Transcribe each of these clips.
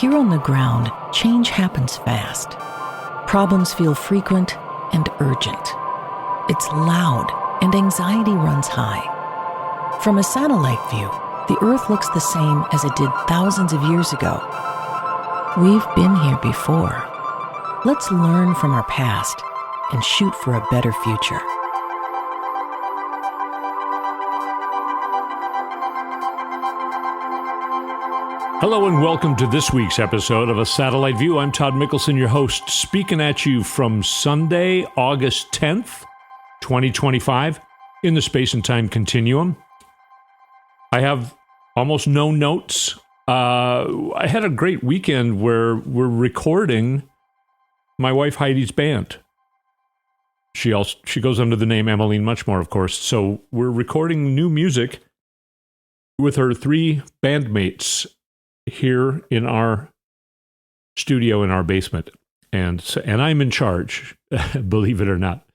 Here on the ground, change happens fast. Problems feel frequent and urgent. It's loud and anxiety runs high. From a satellite view, the Earth looks the same as it did thousands of years ago. We've been here before. Let's learn from our past and shoot for a better future. Hello and welcome to this week's episode of A Satellite View. I'm Todd Mikkelson, your host, speaking at you from Sunday, August 10th, 2025, in the space and time continuum. I have almost no notes. I had a great weekend where we're recording my wife Heidi's band. She goes under the name Emmeline Muchmore, of course. So we're recording new music with her three bandmates here in our studio in our basement. And I'm in charge, believe it or not.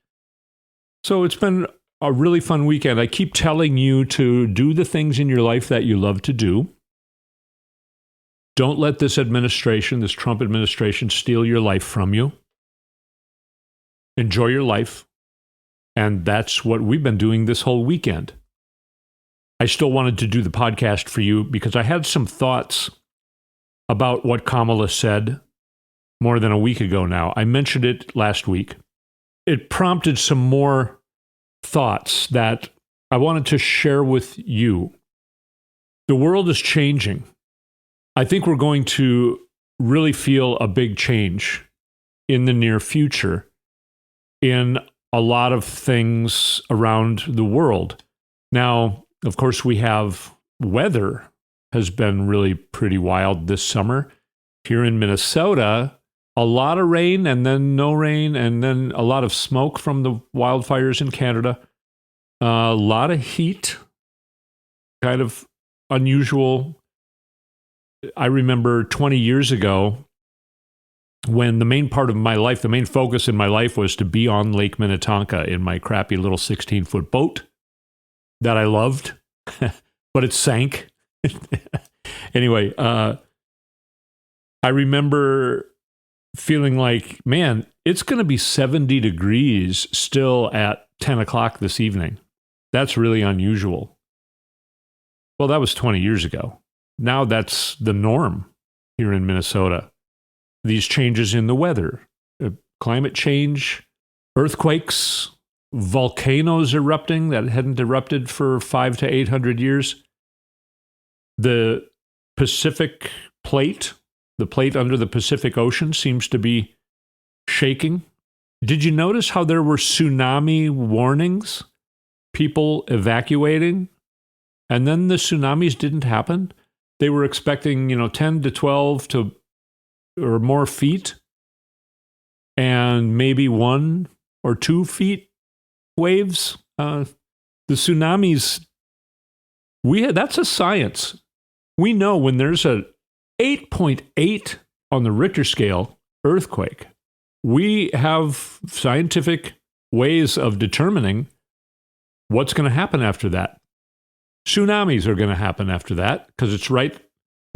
So it's been a really fun weekend. I keep telling you to do the things in your life that you love to do. Don't let this administration, this Trump administration, steal your life from you. Enjoy your life. And that's what we've been doing this whole weekend. I still wanted to do the podcast for you because I had some thoughts about what Kamala said more than a week ago now. I mentioned it last week. It prompted some more thoughts that I wanted to share with you. The world is changing. I think we're going to really feel a big change in the near future in a lot of things around the world. Now, of course, we have weather has been really pretty wild this summer. Here in Minnesota, a lot of rain and then no rain and then a lot of smoke from the wildfires in Canada. A lot of heat, kind of unusual. I remember 20 years ago when the main part of my life, the main focus in my life was to be on Lake Minnetonka in my crappy little 16-foot boat that I loved, but it sank. Anyway, I remember feeling like, man, it's going to be 70 degrees still at 10 o'clock this evening. That's really unusual. Well, that was 20 years ago. Now that's the norm here in Minnesota. These changes in the weather, climate change, earthquakes, volcanoes erupting that hadn't erupted for 500 to 800 years. The Pacific plate, the plate under the Pacific Ocean, seems to be shaking. Did you notice how there were tsunami warnings? People evacuating? And then the tsunamis didn't happen? They were expecting, 10 to 12 or more feet, and maybe 1 or 2 feet waves. The tsunamis, that's a science. We know when there's a 8.8 on the Richter scale earthquake, we have scientific ways of determining what's going to happen after that. Tsunamis are going to happen after that because it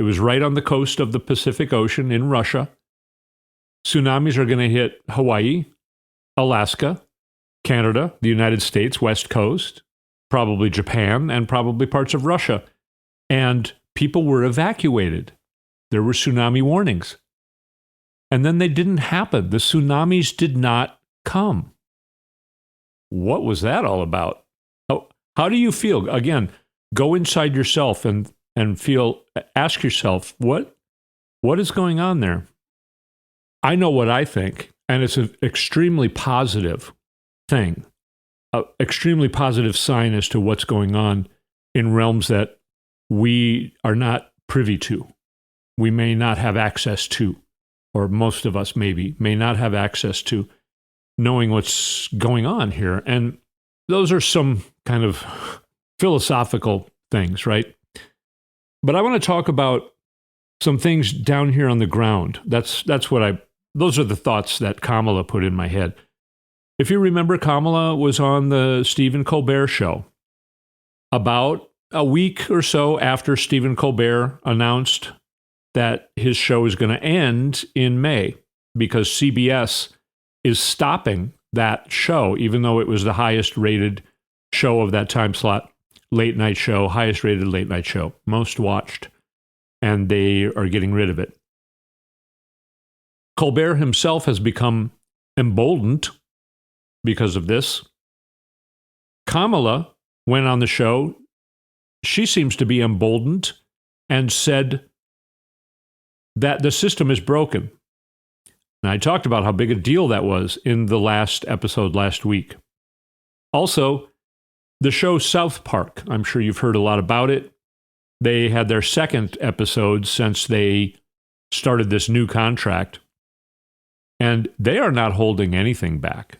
was right on the coast of the Pacific Ocean in Russia. Tsunamis are going to hit Hawaii, Alaska, Canada, the United States, West Coast, probably Japan, and probably parts of Russia. And people were evacuated. There were tsunami warnings. And then they didn't happen. The tsunamis did not come. What was that all about? How do you feel? Again, go inside yourself and ask yourself, what is going on there? I know what I think, and it's an extremely positive thing, an extremely positive sign as to what's going on in realms that we are not privy to. We may not have access to, or most of us maybe may not have access to knowing what's going on here. And those are some kind of philosophical things, right? But I want to talk about some things down here on the ground. Those are the thoughts that Kamala put in my head. If you remember, Kamala was on the Stephen Colbert show about a week or so after Stephen Colbert announced that his show is going to end in May because CBS is stopping that show, even though it was the highest rated show of that time slot, late night show, highest rated late night show, most watched, and they are getting rid of it. Colbert himself has become emboldened because of this. Kamala went on the show. She seems to be emboldened and said that the system is broken. And I talked about how big a deal that was in the last episode last week. Also, the show South Park, I'm sure you've heard a lot about it. They had their second episode since they started this new contract. And they are not holding anything back.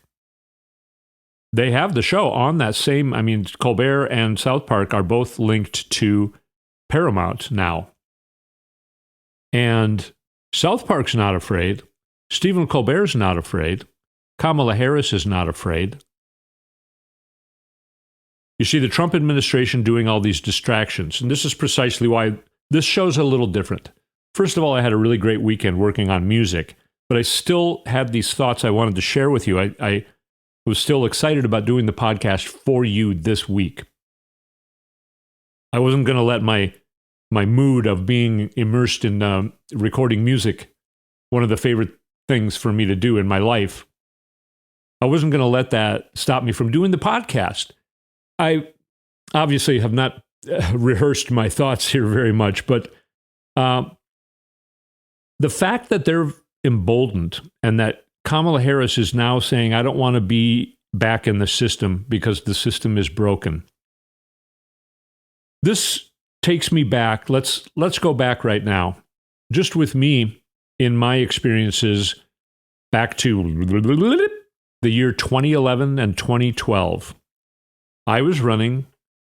They have the show on that same, Colbert and South Park are both linked to Paramount now. And South Park's not afraid. Stephen Colbert's not afraid. Kamala Harris is not afraid. You see the Trump administration doing all these distractions, and this is precisely why this show's a little different. First of all, I had a really great weekend working on music, but I still had these thoughts I wanted to share with you. I was still excited about doing the podcast for you this week. I wasn't going to let my mood of being immersed in recording music, one of the favorite things for me to do in my life, I wasn't going to let that stop me from doing the podcast. I obviously have not rehearsed my thoughts here very much, but the fact that they're emboldened and that Kamala Harris is now saying, I don't want to be back in the system because the system is broken. This takes me back. Let's go back right now. Just with me, in my experiences, back to the year 2011 and 2012. I was running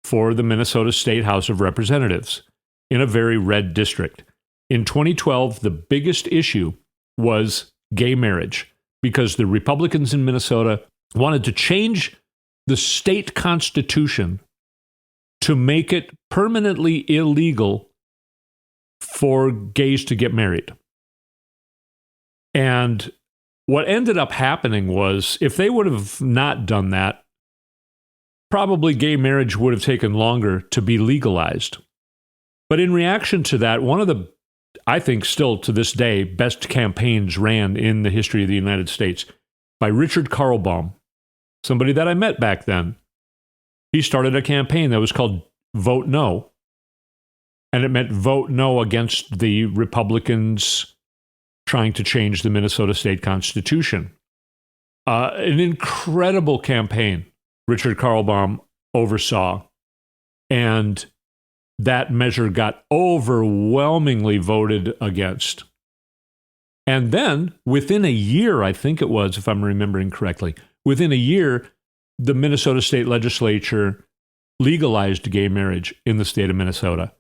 for the Minnesota State House of Representatives in a very red district. In 2012, the biggest issue was gay marriage because the Republicans in Minnesota wanted to change the state constitution to make it permanently illegal for gays to get married. And what ended up happening was, if they would have not done that, probably gay marriage would have taken longer to be legalized. But in reaction to that, one of the, I think still to this day, best campaigns ran in the history of the United States by Richard Karlbaum, somebody that I met back then. He started a campaign that was called Vote No. And it meant vote no against the Republicans trying to change the Minnesota state constitution. An incredible campaign Richard Karlbaum oversaw. And that measure got overwhelmingly voted against. And then, within a year, I think it was, if I'm remembering correctly, within a year, the Minnesota state legislature legalized gay marriage in the state of Minnesota.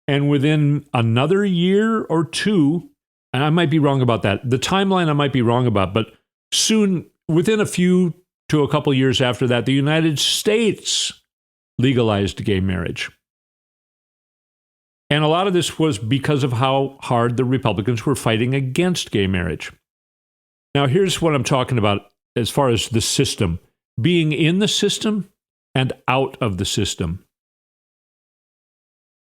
And within another year or two, and I might be wrong about that, the timeline I might be wrong about, but soon, within a few to a couple years after that, the United States legalized gay marriage. And a lot of this was because of how hard the Republicans were fighting against gay marriage. Now, here's what I'm talking about as far as the system, being in the system and out of the system.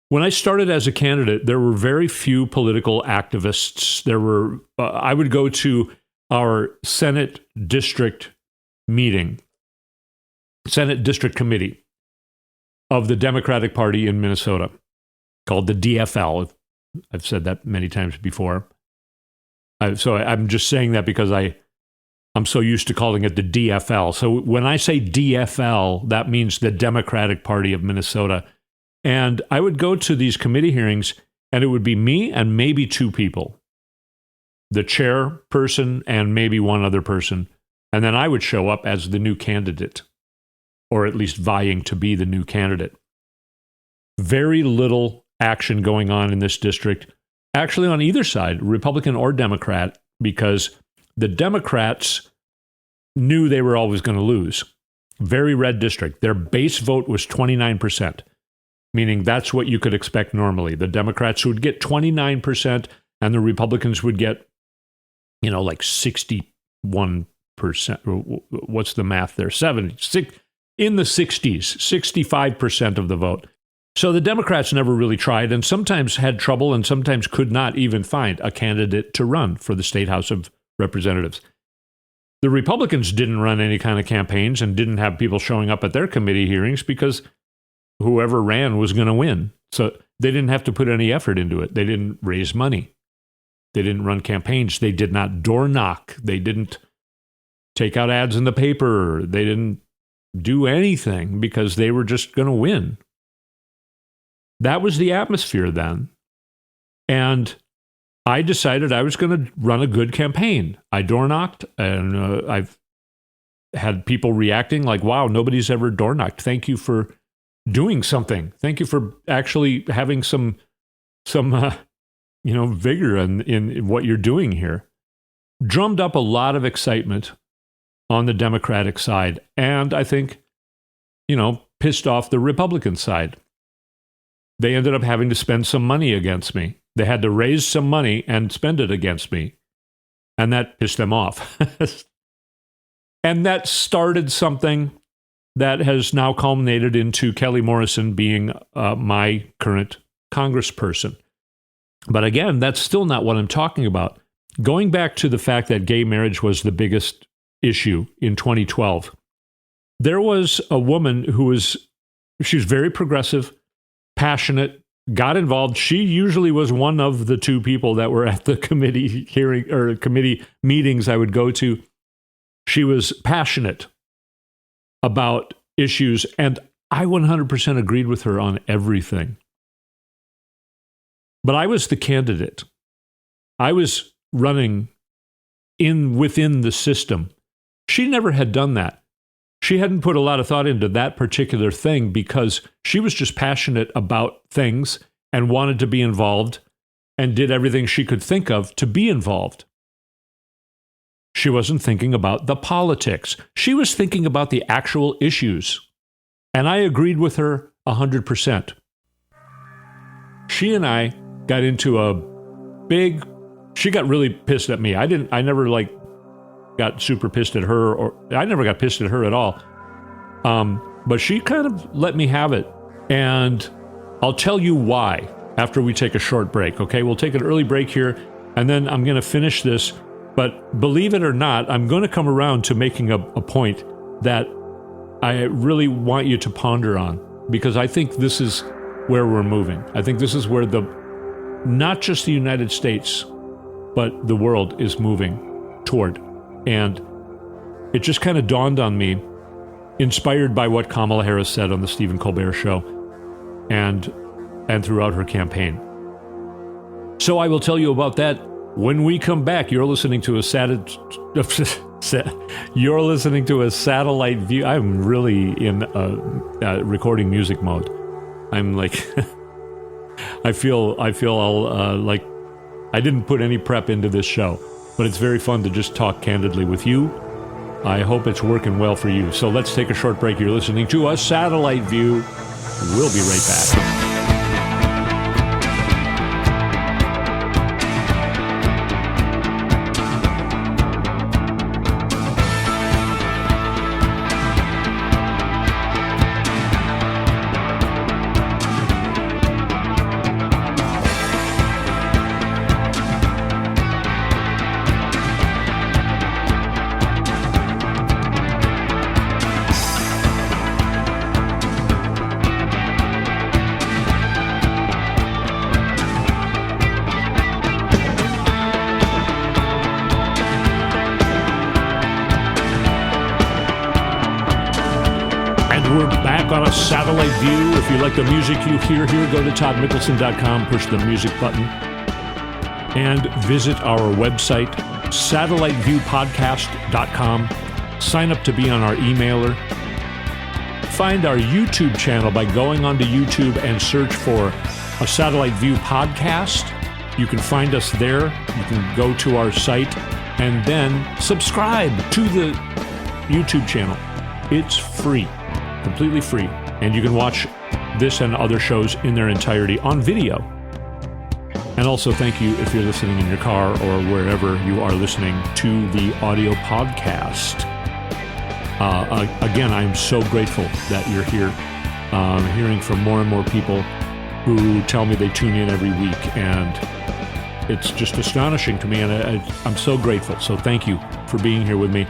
When I started as a candidate, there were very few political activists. There were, I would go to our Senate district meeting, Senate District Committee of the Democratic Party in Minnesota, called the DFL. I've said that many times before. So I'm just saying that because I'm so used to calling it the DFL. So when I say DFL, that means the Democratic Party of Minnesota. And I would go to these committee hearings, and it would be me and maybe two people, the chairperson and maybe one other person. And then I would show up as the new candidate, or at least vying to be the new candidate. Very little action going on in this district, actually on either side, Republican or Democrat, because the Democrats knew they were always going to lose. Very red district. Their base vote was 29%. meaning that's what you could expect normally. The Democrats would get 29% and the Republicans would get, like 61%. What's the math there? 76, in the 60s, 65% of the vote. So the Democrats never really tried and sometimes had trouble and sometimes could not even find a candidate to run for the State House of Representatives. The Republicans didn't run any kind of campaigns and didn't have people showing up at their committee hearings because whoever ran was going to win. So they didn't have to put any effort into it. They didn't raise money. They didn't run campaigns. They did not door knock. They didn't take out ads in the paper. They didn't do anything because they were just going to win. That was the atmosphere then. And I decided I was going to run a good campaign. I door knocked, and I've had people reacting like, wow, nobody's ever door knocked. Thank you for doing something. Thank you for actually having some vigor in what you're doing here. Drummed up a lot of excitement on the Democratic side, and I think, pissed off the Republican side. They ended up having to spend some money against me. They had to raise some money and spend it against me. And that pissed them off. And that started something that has now culminated into Kelly Morrison being my current congressperson. But again, that's still not what I'm talking about. Going back to the fact that gay marriage was the biggest issue in 2012, there was a woman she was very progressive, passionate, got involved. She usually was one of the two people that were at the committee hearing or committee meetings I would go to. She was passionate about issues, and I 100% agreed with her on everything. But I was the candidate. I was running within the system. She never had done that. She hadn't put a lot of thought into that particular thing because she was just passionate about things and wanted to be involved and did everything she could think of to be involved. She wasn't thinking about the politics. She was thinking about the actual issues. And I agreed with her 100%. She and I got into she got really pissed at me. I never got super pissed at her, or I never got pissed at her at all. But she kind of let me have it. And I'll tell you why after we take a short break, okay? We'll take an early break here, and then I'm going to finish this. But believe it or not, I'm going to come around to making a point that I really want you to ponder on, because I think this is where we're moving. I think this is where not just the United States, but the world is moving toward. And it just kind of dawned on me, inspired by what Kamala Harris said on the Stephen Colbert Show and throughout her campaign. So I will tell you about that when we come back. You're listening to a satellite view. I'm really in recording music mode. I'm like, I feel all like I didn't put any prep into this show. But it's very fun to just talk candidly with you. I hope it's working well for you. So let's take a short break. You're listening to A Satellite View. We'll be right back. Satellite View. If you like the music you hear here, go to toddmikkelson.com, push the music button, and visit our website, satelliteviewpodcast.com. Sign up to be on our emailer. Find our YouTube channel by going onto YouTube and search for A Satellite View Podcast. You can find us there. You can go to our site and then subscribe to the YouTube channel. It's free. Completely free. And you can watch this and other shows in their entirety on video. And also thank you if you're listening in your car or wherever you are listening to the audio podcast. Again, I'm so grateful that you're here. Hearing from more and more people who tell me they tune in every week, and it's just astonishing to me, and I'm so grateful. So thank you for being here with me.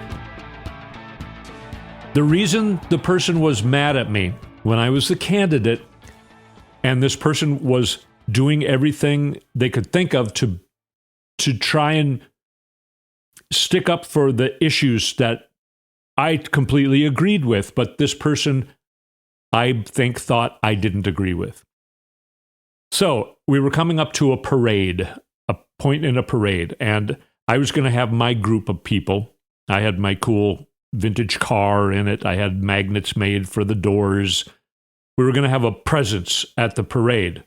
The reason the person was mad at me when I was the candidate, and this person was doing everything they could think of to try and stick up for the issues that I completely agreed with, but this person, I think, thought I didn't agree with. So we were coming up to a parade, a point in a parade, and I was going to have my group of people. I had my cool vintage car in it. I had magnets made for the doors. We were going to have a presence at the parade.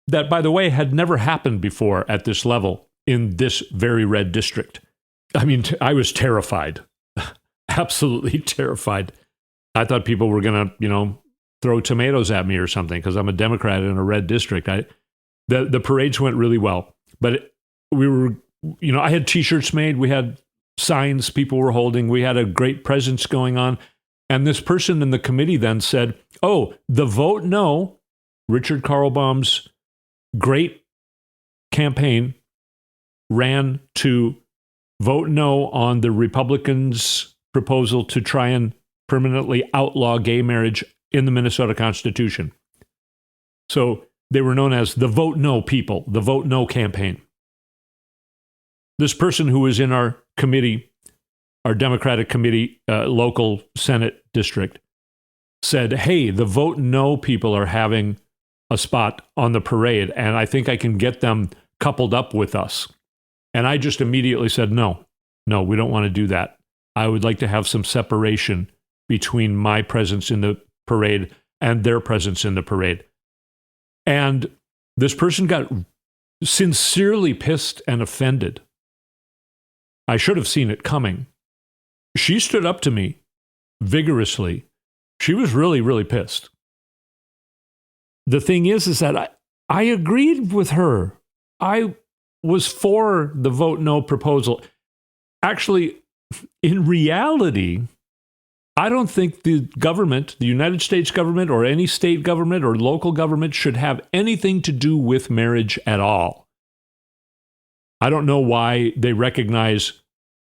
That, by the way, had never happened before at this level in this very red district. I mean, I was terrified. Absolutely terrified. I thought people were going to, throw tomatoes at me or something because I'm a Democrat in a red district. The parades went really well, but we were, I had T-shirts made. We had signs people were holding. We had a great presence going on. And this person in the committee then said, "Oh, the vote no, Richard Karlbaum's great campaign ran to vote no on the Republicans' proposal to try and permanently outlaw gay marriage in the Minnesota Constitution." So they were known as the Vote No people, the Vote No campaign. This person who was in our committee, our Democratic committee, local Senate district, said, "Hey, the Vote No people are having a spot on the parade, and I think I can get them coupled up with us." And I just immediately said, no, we don't want to do that. I would like to have some separation between my presence in the parade and their presence in the parade. And this person got sincerely pissed and offended. I should have seen it coming. She stood up to me vigorously. She was really, really pissed. The thing is that I agreed with her. I was for the vote no proposal. Actually, in reality, I don't think the government, the United States government or any state government or local government should have anything to do with marriage at all. I don't know why they recognize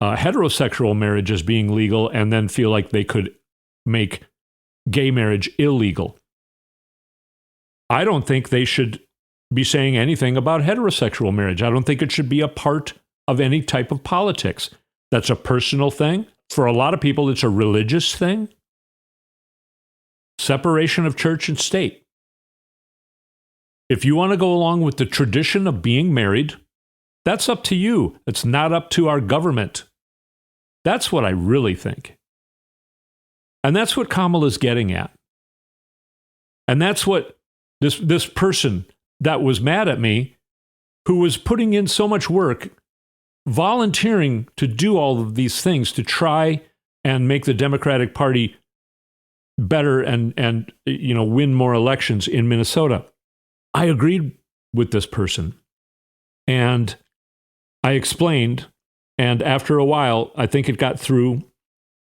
heterosexual marriage as being legal and then feel like they could make gay marriage illegal. I don't think they should be saying anything about heterosexual marriage. I don't think it should be a part of any type of politics. That's a personal thing. For a lot of people, it's a religious thing. Separation of church and state. If you want to go along with the tradition of being married, that's up to you. It's not up to our government. That's what I really think. And that's what Kamala's getting at. And that's what this person that was mad at me, who was putting in so much work, volunteering to do all of these things to try and make the Democratic Party better and win more elections in Minnesota. I agreed with this person. And I explained, and after a while, I think it got through.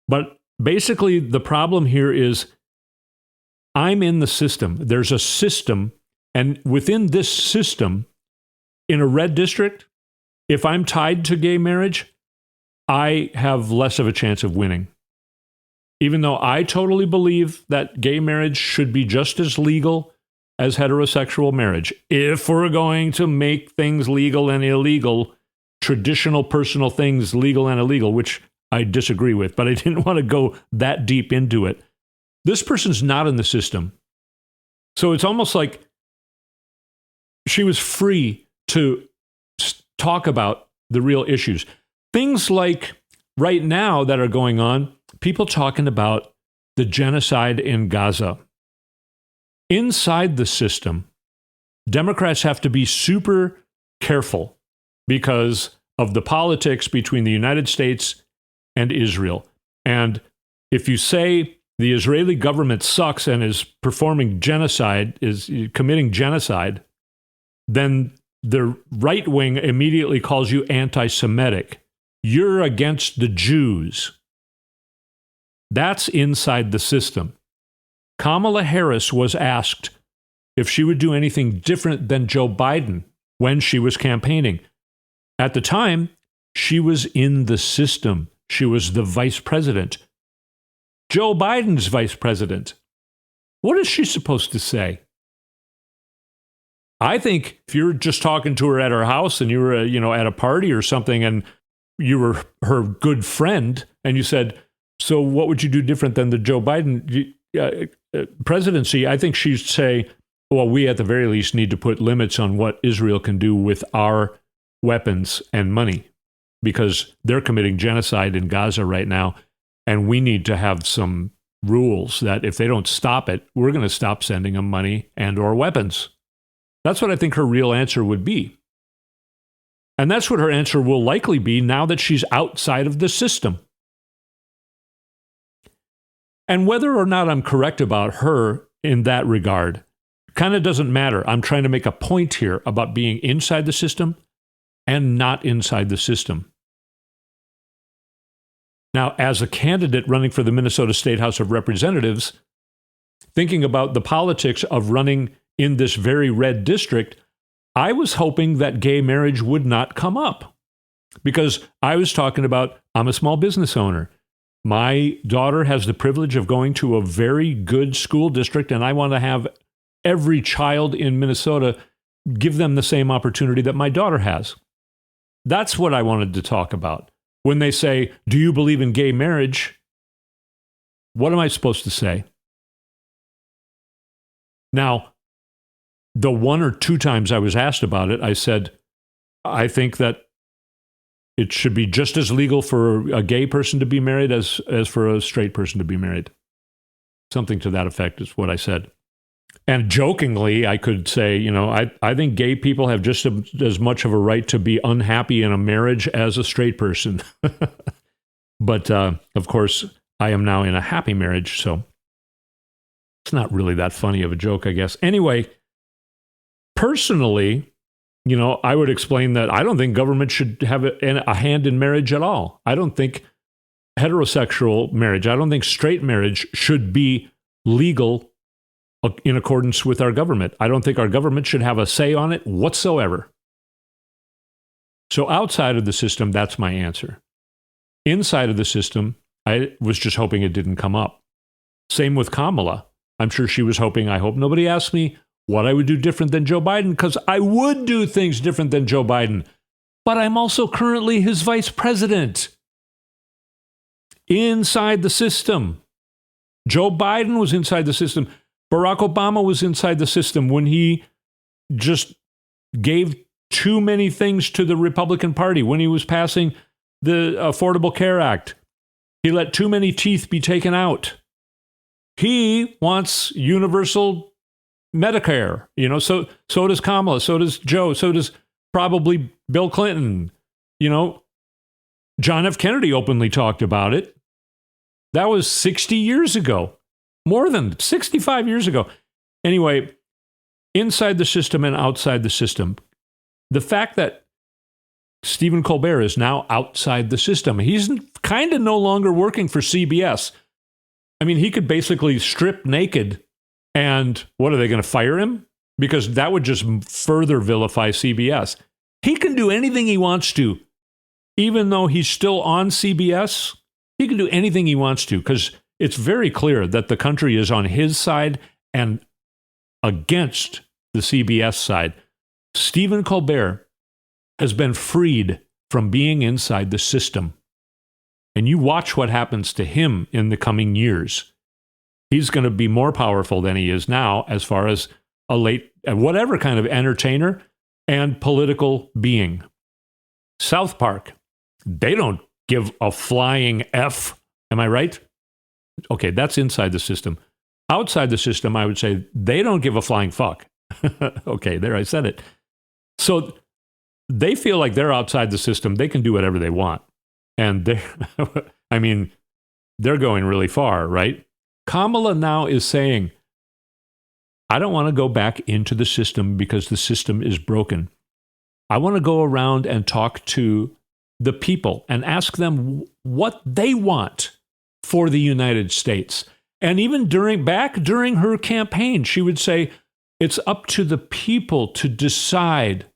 But basically, the problem here is I'm in the system. There's a system, and within this system, in a red district, if I'm tied to gay marriage, I have less of a chance of winning. Even though I totally believe that gay marriage should be just as legal as heterosexual marriage. If we're going to make things legal and illegal, traditional personal things legal and illegal, which I disagree with, but I didn't want to go that deep into it. This person's not in the system. So it's almost like she was free to talk about the real issues. Things like right now that are going on, people talking about the genocide in Gaza. Inside the system, Democrats have to be super careful because of the politics between the United States and Israel. And if you say the Israeli government sucks and is performing genocide, is committing genocide, then the right wing immediately calls you anti-Semitic. You're against the Jews. That's inside the system. Kamala Harris was asked if she would do anything different than Joe Biden when she was campaigning. At the time, she was in the system. She was the vice president. Joe Biden's vice president. What is she supposed to say? I think if you're just talking to her at her house and you were, at a party or something and you were her good friend and you said, so what would you do different than the Joe Biden presidency? I think she'd say, well, we at the very least need to put limits on what Israel can do with our weapons and money because they're committing genocide in Gaza right now. And we need to have some rules that if they don't stop it, we're going to stop sending them money and or weapons. That's what I think her real answer would be. And that's what her answer will likely be now that she's outside of the system. And whether or not I'm correct about her in that regard kind of doesn't matter. I'm trying to make a point here about being inside the system and not inside the system. Now, as a candidate running for the Minnesota State House of Representatives, thinking about the politics of running in this very red district, I was hoping that gay marriage would not come up because I was talking about, I'm a small business owner. My daughter has the privilege of going to a very good school district, and I want to have every child in Minnesota give them the same opportunity that my daughter has. That's what I wanted to talk about. When they say, do you believe in gay marriage? What am I supposed to say? Now, the one or two times I was asked about it, I said, I think that it should be just as legal for a gay person to be married as for a straight person to be married. Something to that effect is what I said. And jokingly, I could say, I think gay people have just as much of a right to be unhappy in a marriage as a straight person. But, of course, I am now in a happy marriage, so it's not really that funny of a joke, I guess. Anyway, personally, I would explain that I don't think government should have a hand in marriage at all. I don't think heterosexual marriage, I don't think straight marriage should be legal in accordance with our government. I don't think our government should have a say on it whatsoever. So outside of the system, that's my answer. Inside of the system, I was just hoping it didn't come up. Same with Kamala. I'm sure she was hoping, I hope nobody asks me what I would do different than Joe Biden, because I would do things different than Joe Biden. But I'm also currently his vice president. Inside the system. Joe Biden was inside the system. Barack Obama was inside the system when he just gave too many things to the Republican Party when he was passing the Affordable Care Act. He let too many teeth be taken out. He wants universal Medicare. So does Kamala, so does Joe, so does probably Bill Clinton. John F. Kennedy openly talked about it. That was 60 years ago. More than 65 years ago. Anyway, inside the system and outside the system, the fact that Stephen Colbert is now outside the system, he's kind of no longer working for CBS. I mean, he could basically strip naked and what are they going to fire him? Because that would just further vilify CBS. He can do anything he wants to. Even though he's still on CBS, he can do anything he wants to because it's very clear that the country is on his side and against the CBS side. Stephen Colbert has been freed from being inside the system. And you watch what happens to him in the coming years. He's going to be more powerful than he is now as far as whatever kind of entertainer and political being. South Park, they don't give a flying F. Am I right? Okay, that's inside the system. Outside the system, I would say they don't give a flying fuck. Okay, there, I said it. So they feel like they're outside the system. They can do whatever they want. And they're going really far, right? Kamala now is saying, I don't want to go back into the system because the system is broken. I want to go around and talk to the people and ask them what they want for the United States. And even during her campaign, she would say, it's up to the people to decide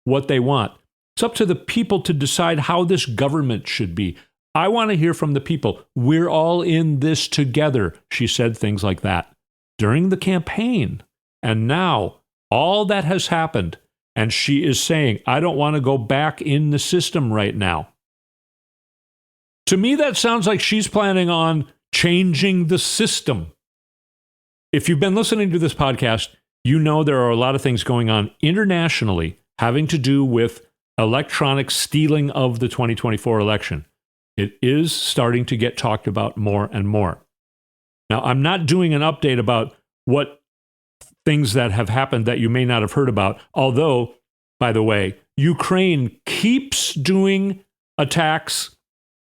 what they want. It's up to the people to decide how this government should be. I want to hear from the people. We're all in this together. She said things like that during the campaign. And now all that has happened. And she is saying, I don't want to go back in the system right now. To me, that sounds like she's planning on changing the system. If you've been listening to this podcast, you know there are a lot of things going on internationally having to do with electronic stealing of the 2024 election. It is starting to get talked about more and more. Now, I'm not doing an update about what things that have happened that you may not have heard about, although, by the way, Ukraine keeps doing attacks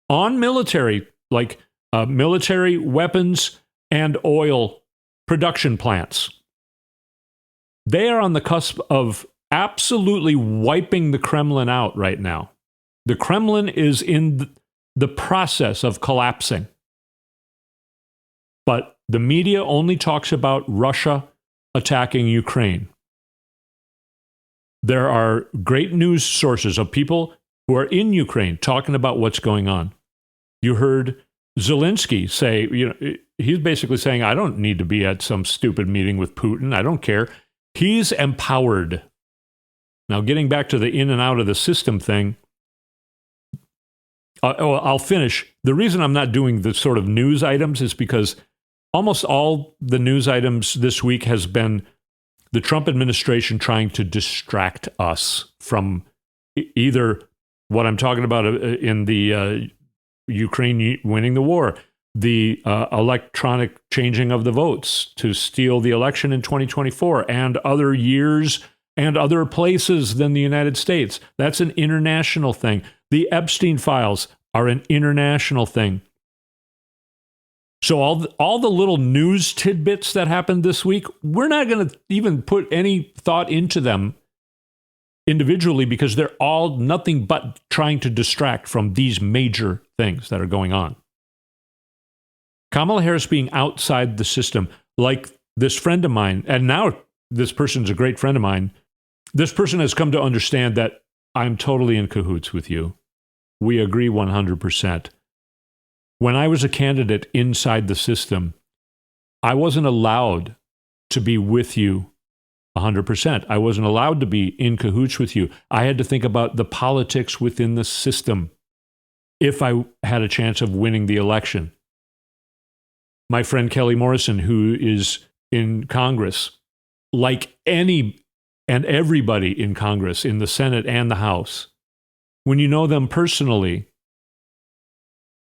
on military, like military weapons and oil production plants. They are on the cusp of absolutely wiping the Kremlin out right now. The Kremlin is in the process of collapsing. But the media only talks about Russia attacking Ukraine. There are great news sources of people who are in Ukraine talking about what's going on. You heard Zelensky say, he's basically saying, I don't need to be at some stupid meeting with Putin. I don't care. He's empowered. Now, getting back to the in and out of the system thing, I'll finish. The reason I'm not doing the sort of news items is because almost all the news items this week has been the Trump administration trying to distract us from either what I'm talking about in the Ukraine winning the war, the electronic changing of the votes to steal the election in 2024 and other years and other places than the United States. That's an international thing. The Epstein files are an international thing. So all the little news tidbits that happened this week, we're not going to even put any thought into them individually because they're all nothing but trying to distract from these major things that are going on. Kamala Harris being outside the system, like this friend of mine, and now this person's a great friend of mine, this person has come to understand that I'm totally in cahoots with you. We agree 100%. When I was a candidate inside the system, I wasn't allowed to be with you 100%. I wasn't allowed to be in cahoots with you. I had to think about the politics within the system if I had a chance of winning the election. My friend Kelly Morrison, who is in Congress, like any and everybody in Congress, in the Senate and the House, when you know them personally,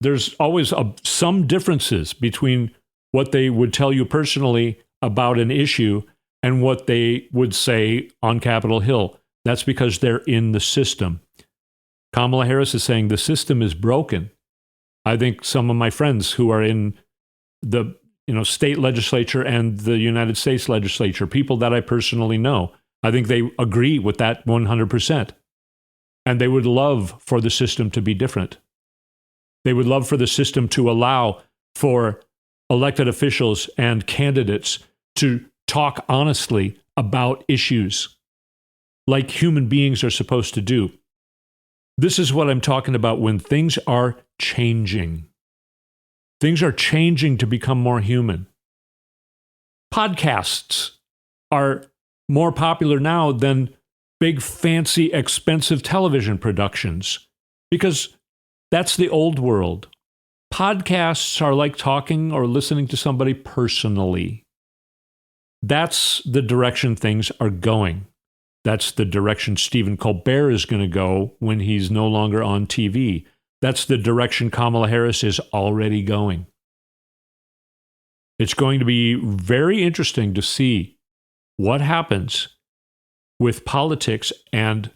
there's always some differences between what they would tell you personally about an issue and what they would say on Capitol Hill. That's because they're in the system. Kamala Harris is saying the system is broken. I think some of my friends who are in the state legislature and the United States legislature, people that I personally know, I think they agree with that 100%. And they would love for the system to be different. They would love for the system to allow for elected officials and candidates to talk honestly about issues like human beings are supposed to do. This is what I'm talking about when things are changing. Things are changing to become more human. Podcasts are more popular now than big, fancy, expensive television productions because that's the old world. Podcasts are like talking or listening to somebody personally. That's the direction things are going. That's the direction Stephen Colbert is going to go when he's no longer on TV. That's the direction Kamala Harris is already going. It's going to be very interesting to see what happens with politics and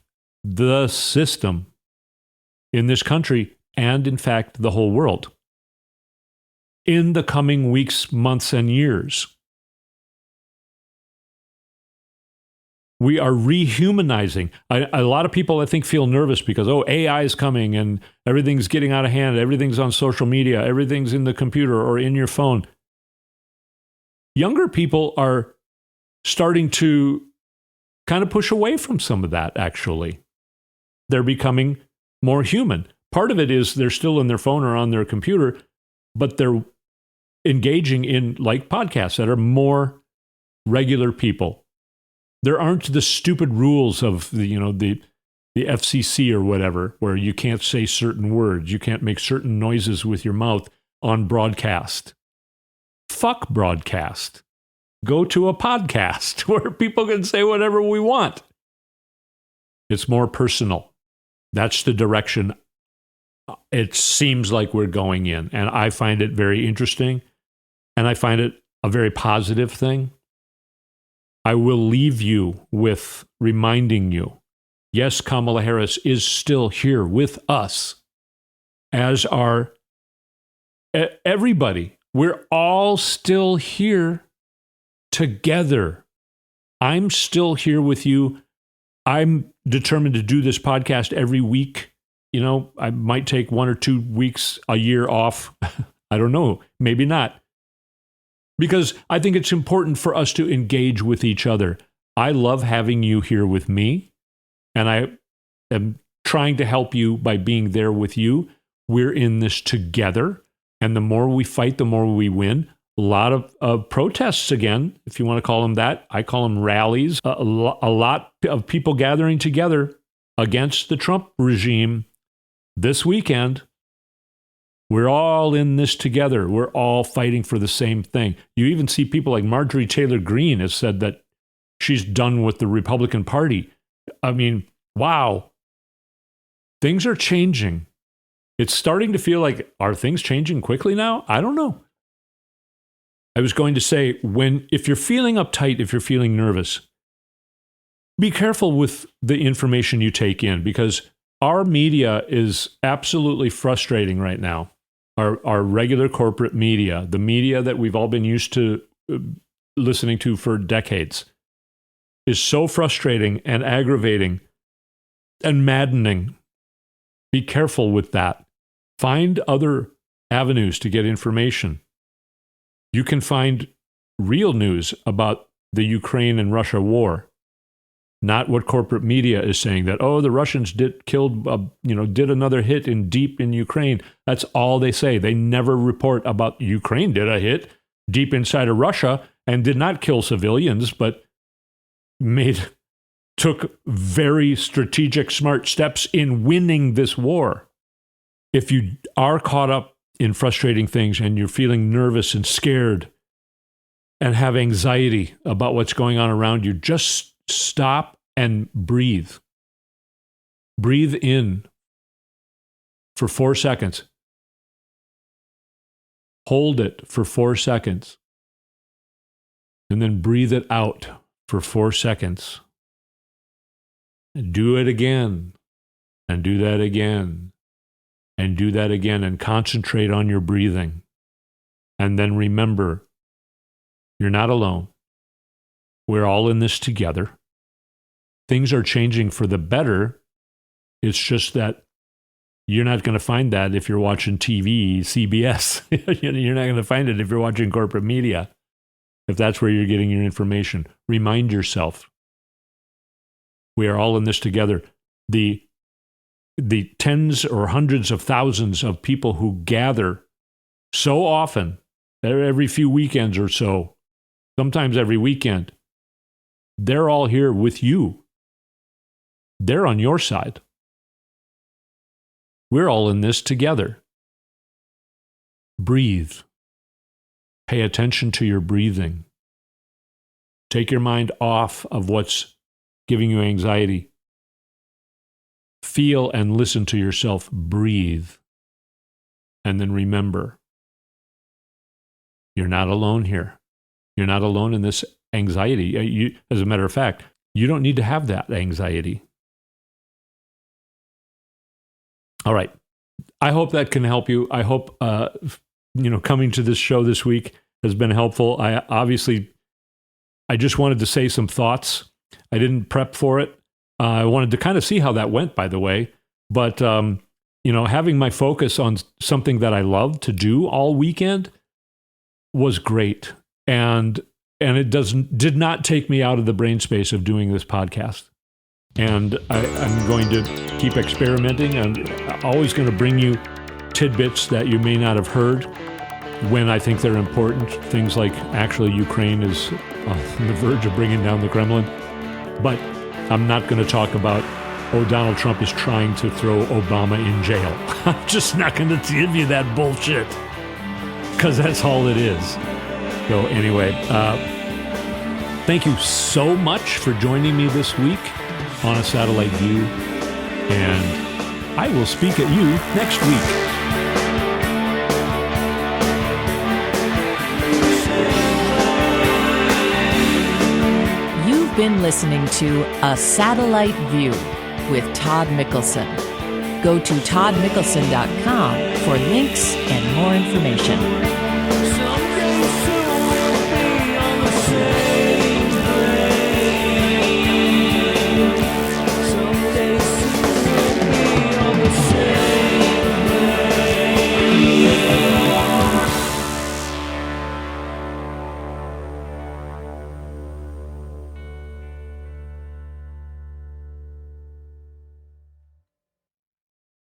the system in this country and, in fact, the whole world. in the coming weeks, months, and years. We are rehumanizing. A lot of people, I think, feel nervous because, AI is coming and everything's getting out of hand. Everything's on social media. Everything's in the computer or in your phone. Younger people are starting to kind of push away from some of that, actually. They're becoming more human. Part of it is they're still in their phone or on their computer, but they're engaging in like podcasts that are more regular people. There aren't the stupid rules of the FCC or whatever, where you can't say certain words, you can't make certain noises with your mouth on broadcast. Fuck broadcast. Go to a podcast where people can say whatever we want. It's more personal. That's the direction it seems like we're going in. And I find it very interesting. And I find it a very positive thing. I will leave you with reminding you, yes, Kamala Harris is still here with us, as are everybody. We're all still here together. I'm still here with you. I'm determined to do this podcast every week. I might take 1 or 2 weeks a year off. I don't know. Maybe not. Because I think it's important for us to engage with each other. I love having you here with me, and I am trying to help you by being there with you. We're in this together, and the more we fight, the more we win. A lot of protests again, if you want to call them that. I call them rallies. A lot of people gathering together against the Trump regime this weekend. We're all in this together. We're all fighting for the same thing. You even see people like Marjorie Taylor Greene has said that she's done with the Republican Party. I mean, wow. Things are changing. It's starting to feel like, are things changing quickly now? I don't know. I was going to say, if you're feeling uptight, if you're feeling nervous, be careful with the information you take in, because our media is absolutely frustrating right now. Our regular corporate media, the media that we've all been used to listening to for decades, is so frustrating and aggravating and maddening. Be careful with that. Find other avenues to get information. You can find real news about the Ukraine and Russia war, not what corporate media is saying that, the Russians did another hit deep in Ukraine. That's all they say. They never report about Ukraine did a hit deep inside of Russia and did not kill civilians, but took very strategic, smart steps in winning this war. If you are caught up in frustrating things and you're feeling nervous and scared and have anxiety about what's going on around you, just stop and breathe. Breathe in for 4 seconds. Hold it for 4 seconds. And then breathe it out for 4 seconds. Do it again. And do that again. And do that again. And concentrate on your breathing. And then remember, you're not alone. We're all in this together. Things are changing for the better. It's just that you're not going to find that if you're watching TV, CBS. You're not going to find it if you're watching corporate media, if that's where you're getting your information. Remind yourself, we are all in this together. The tens or hundreds of thousands of people who gather so often, every few weekends or so, sometimes every weekend, they're all here with you. They're on your side. We're all in this together. Breathe. Pay attention to your breathing. Take your mind off of what's giving you anxiety. Feel and listen to yourself. Breathe. And then remember, you're not alone here. You're not alone in this anxiety. As a matter of fact, you don't need to have that anxiety. All right. I hope that can help you. I hope coming to this show this week has been helpful. I just wanted to say some thoughts. I didn't prep for it. I wanted to kind of see how that went, by the way. But, having my focus on something that I love to do all weekend was great. And it did not take me out of the brain space of doing this podcast. And I'm going to keep experimenting. I'm always going to bring you tidbits that you may not have heard when I think they're important. Things like actually Ukraine is on the verge of bringing down the Kremlin. But I'm not going to talk about, Donald Trump is trying to throw Obama in jail. I'm just not going to give you that bullshit, because that's all it is. So anyway, thank you so much for joining me this week on A Satellite View, and I will speak at you next week. You've been listening to A Satellite View with Todd Mikkelson. Go to toddmikkelson.com for links and more information.